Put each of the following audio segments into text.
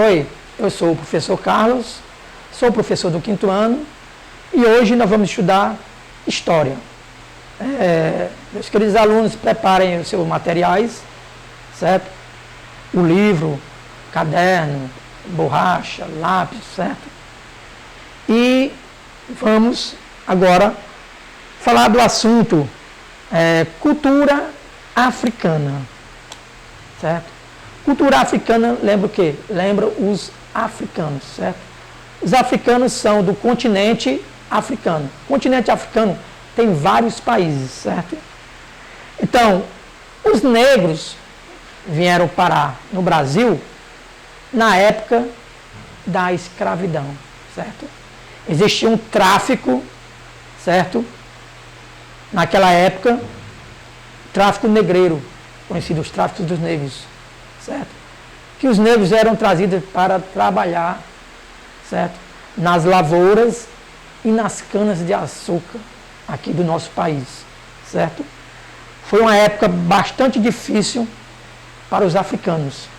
Oi, eu sou o professor Carlos, sou professor do 5º ano e hoje nós vamos estudar História. Meus queridos alunos, preparem os seus materiais, certo? O livro, caderno, borracha, lápis, certo? E vamos agora falar do assunto cultura africana, certo? Cultura africana lembra o quê? Lembra os africanos, certo? Os africanos são do continente africano. O continente africano tem vários países, certo? Então, os negros vieram parar no Brasil na época da escravidão, certo? Existia um tráfico, certo? Naquela época, tráfico negreiro, conhecido os tráficos dos negros, certo? Que os negros eram trazidos para trabalhar, certo? Nas lavouras e nas canas de açúcar aqui do nosso país, certo? Foi uma época bastante difícil para os africanos,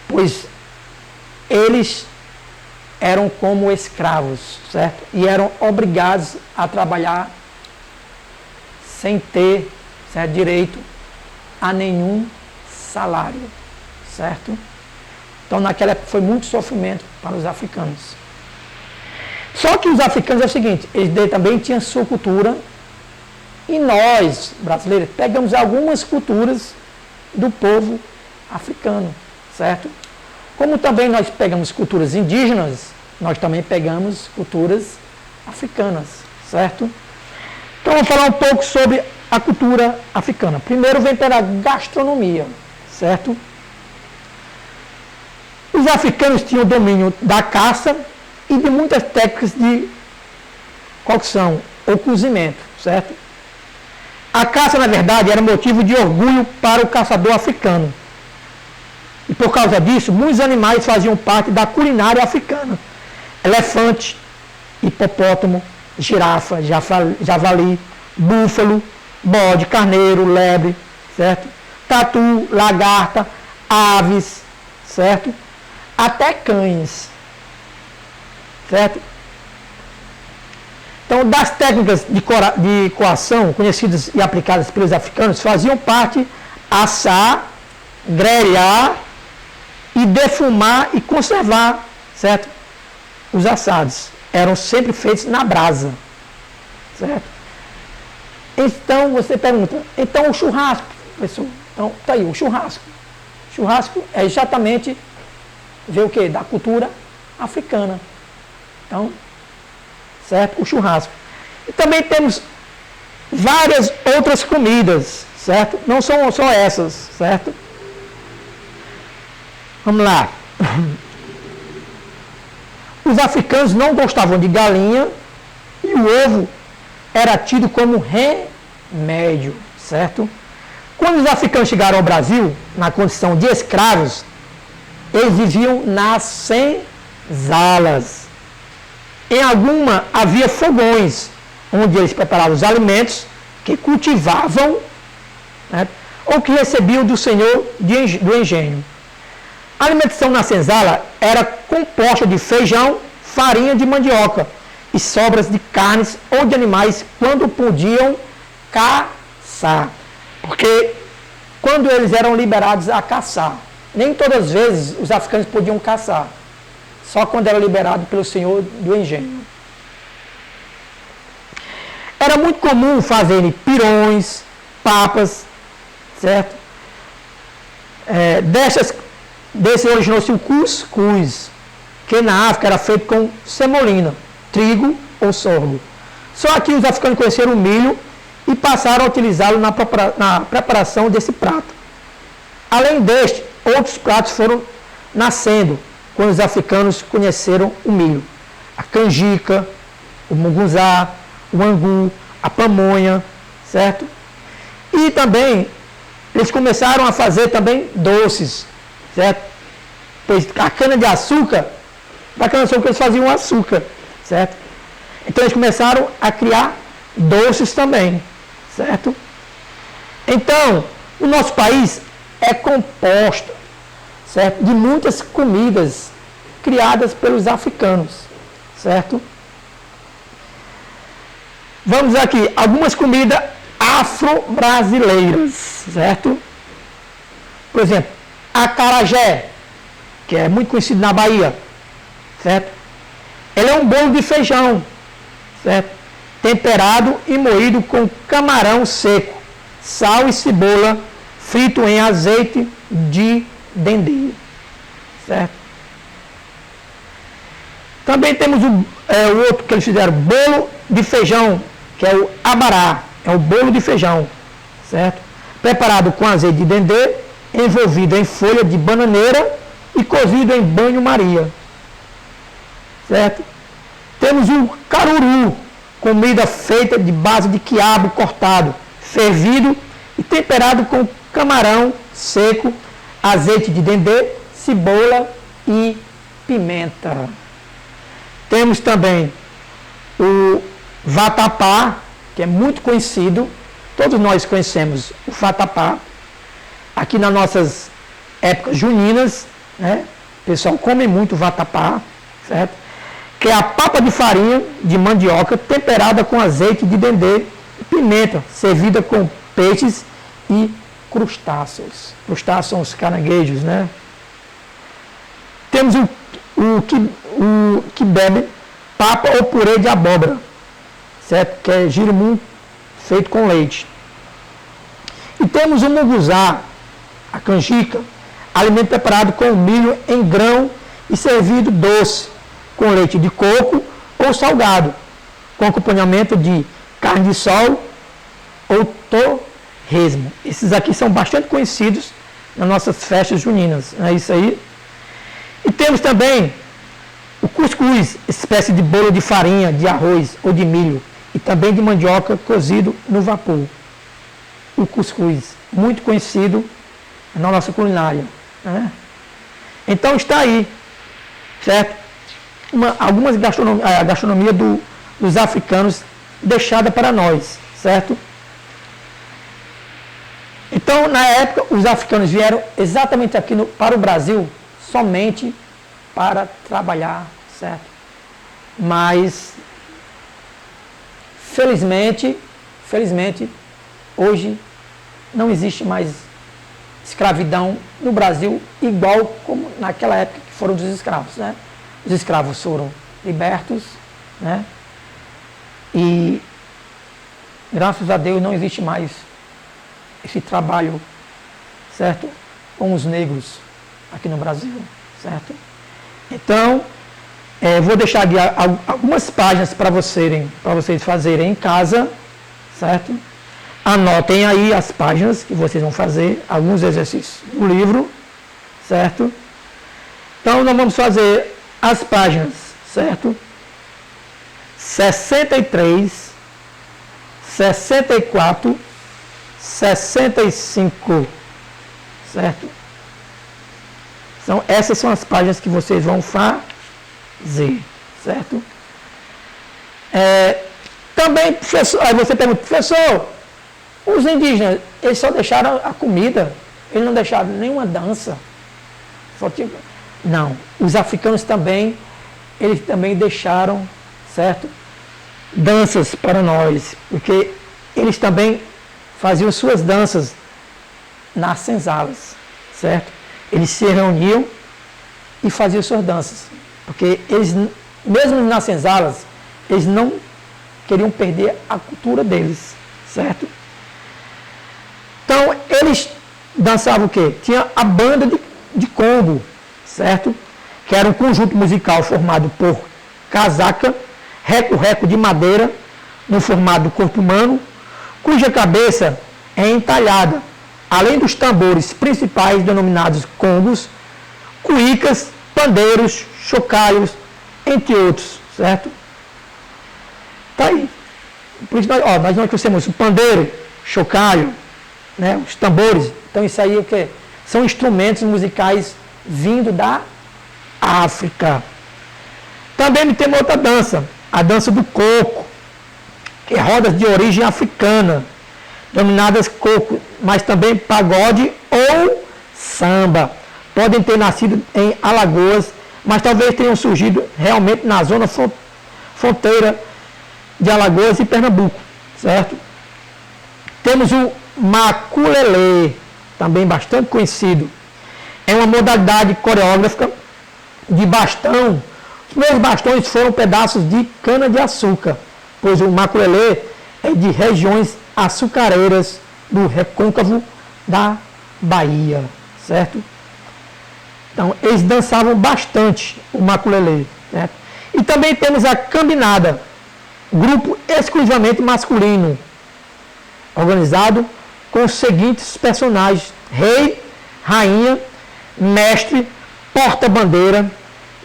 pois eles eram como escravos, certo? E eram obrigados a trabalhar sem ter, certo, direito a nenhum salário, certo? Então naquela época foi muito sofrimento para os africanos. Só que os africanos é o seguinte, eles também tinham sua cultura e nós, brasileiros, pegamos algumas culturas do povo africano, certo? Como também nós pegamos culturas indígenas, nós também pegamos culturas africanas, certo? Então vamos falar um pouco sobre a cultura africana. Primeiro vem pela gastronomia, certo? Os africanos tinham domínio da caça e de muitas técnicas de cocção ou cozimento, certo? A caça, na verdade, era motivo de orgulho para o caçador africano. E por causa disso, muitos animais faziam parte da culinária africana. Elefante, hipopótamo, girafa, javali, búfalo, bode, carneiro, lebre, certo? Tatu, lagarta, aves, certo? Até cães, certo? Então, das técnicas de coação conhecidas e aplicadas pelos africanos, faziam parte assar, grelhar e defumar e conservar, certo? Os assados eram sempre feitos na brasa, certo? Então, você pergunta, então o churrasco, pessoal, então, tá aí, o churrasco. Churrasco é exatamente, ver o quê? Da cultura africana. Então, certo? O churrasco. E também temos várias outras comidas, certo? Não são só essas, certo? Vamos lá. Os africanos não gostavam de galinha e o ovo era tido como remédio, certo? Quando os africanos chegaram ao Brasil, na condição de escravos, eles viviam nas senzalas. Em alguma havia fogões, onde eles preparavam os alimentos que cultivavam, né, ou que recebiam do senhor do engenho. A alimentação na senzala era composta de feijão, farinha de mandioca e sobras de carnes ou de animais quando podiam caçar. Porque quando eles eram liberados a caçar, nem todas as vezes os africanos podiam caçar, só quando era liberado pelo senhor do engenho. Era muito comum fazerem pirões, papas, certo? Desse originou-se o cuscuz, que na África era feito com semolina, trigo ou sorgo. Só aqui os africanos conheceram o milho e passaram a utilizá-lo na preparação desse prato. Além deste, outros pratos foram nascendo quando os africanos conheceram o milho. A canjica, o mungunzá, o angu, a pamonha, certo? E também, eles começaram a fazer também doces, certo? Pois a cana-de-açúcar, eles faziam açúcar, certo? Então eles começaram a criar doces também, certo? Então, o nosso país é composto certo? De muitas comidas criadas pelos africanos, certo? Vamos aqui, algumas comidas afro-brasileiras, certo? Por exemplo, acarajé, que é muito conhecido na Bahia, certo? Ele é um bolo de feijão, certo? Temperado e moído com camarão seco, sal e cebola, frito em azeite de dendê, certo? Também temos o outro que eles fizeram, bolo de feijão, que é o abará, é o bolo de feijão, certo? Preparado com azeite de dendê, envolvido em folha de bananeira e cozido em banho-maria, certo? Temos o caruru, comida feita de base de quiabo cortado, fervido e temperado com camarão seco, azeite de dendê, cebola e pimenta. Temos também o vatapá, que é muito conhecido, todos nós conhecemos o vatapá. Aqui nas nossas épocas juninas, né, o pessoal come muito vatapá, certo? Que é a papa de farinha de mandioca temperada com azeite de dendê e pimenta, servida com peixes e crustáceos. Crustáceos são os caranguejos, né? Temos o que bebe papa ou purê de abóbora, certo? Que é girimum feito com leite. E temos o munguzá, a canjica, alimento preparado com milho em grão e servido doce, com leite de coco ou salgado, com acompanhamento de carne de sol ou torresmo. Esses aqui são bastante conhecidos nas nossas festas juninas, não é isso aí? E temos também o cuscuz, espécie de bolo de farinha, de arroz ou de milho, e também de mandioca cozido no vapor. O cuscuz, muito conhecido na nossa culinária, né? Então está aí, certo? Algumas gastronomia dos africanos deixada para nós, certo? Então, na época, os africanos vieram exatamente aqui para o Brasil somente para trabalhar, certo? Mas, felizmente, hoje não existe mais escravidão no Brasil igual como naquela época que foram dos escravos, né? Os escravos foram libertos, né? E graças a Deus não existe mais esse trabalho, certo? Com os negros aqui no Brasil, certo? Então, vou deixar aqui algumas páginas para vocês fazerem em casa, certo? Anotem aí as páginas que vocês vão fazer, alguns exercícios do livro, certo? Então, nós vamos fazer as páginas, certo? 63, 64, 65, certo? Essas são as páginas que vocês vão fazer, certo? Também, professor, aí você pergunta, professor, os indígenas, eles só deixaram a comida, eles não deixaram nenhuma dança. Não, os africanos também, eles também deixaram, certo? Danças para nós, porque eles também faziam suas danças nas senzalas, certo? Eles se reuniam e faziam suas danças, porque eles, mesmo nas senzalas, eles não queriam perder a cultura deles, certo? Então, eles dançavam o quê? Tinha a banda de Congo, certo? Que era um conjunto musical formado por casaca, reco-reco de madeira, no formato do corpo humano, cuja cabeça é entalhada, além dos tambores principais denominados congos, cuícas, pandeiros, chocalhos, entre outros, certo? Tá aí. Por isso nós conhecemos o pandeiro, chocalho, né, os tambores. Então isso aí é o quê? São instrumentos musicais vindo da África. Também tem outra dança, a dança do coco, que é rodas de origem africana, denominadas coco, mas também pagode ou samba, podem ter nascido em Alagoas, mas talvez tenham surgido realmente na zona fronteira de Alagoas e Pernambuco, certo? Temos o maculelê, também bastante conhecido. É uma modalidade coreográfica de bastão. Os meus bastões foram pedaços de cana-de-açúcar, pois o maculelê é de regiões açucareiras do recôncavo da Bahia, certo? Então, eles dançavam bastante o maculelê, certo? E também temos a cambinada, grupo exclusivamente masculino, organizado com os seguintes personagens: rei, rainha, mestre, porta-bandeira,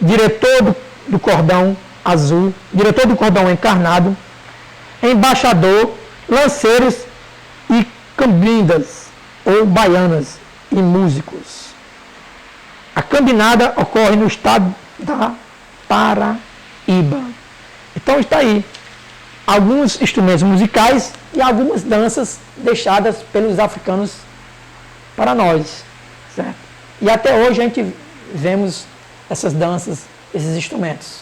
diretor do cordão azul, diretor do cordão encarnado, embaixador, lanceiros e cambindas, ou baianas, e músicos. A cambinada ocorre no estado da Paraíba. Então está aí alguns instrumentos musicais e algumas danças deixadas pelos africanos para nós, certo? E até hoje a gente vemos essas danças, esses instrumentos.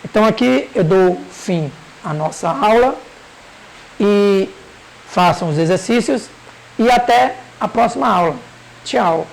Então aqui eu dou fim à nossa aula e façam os exercícios e até a próxima aula. Tchau!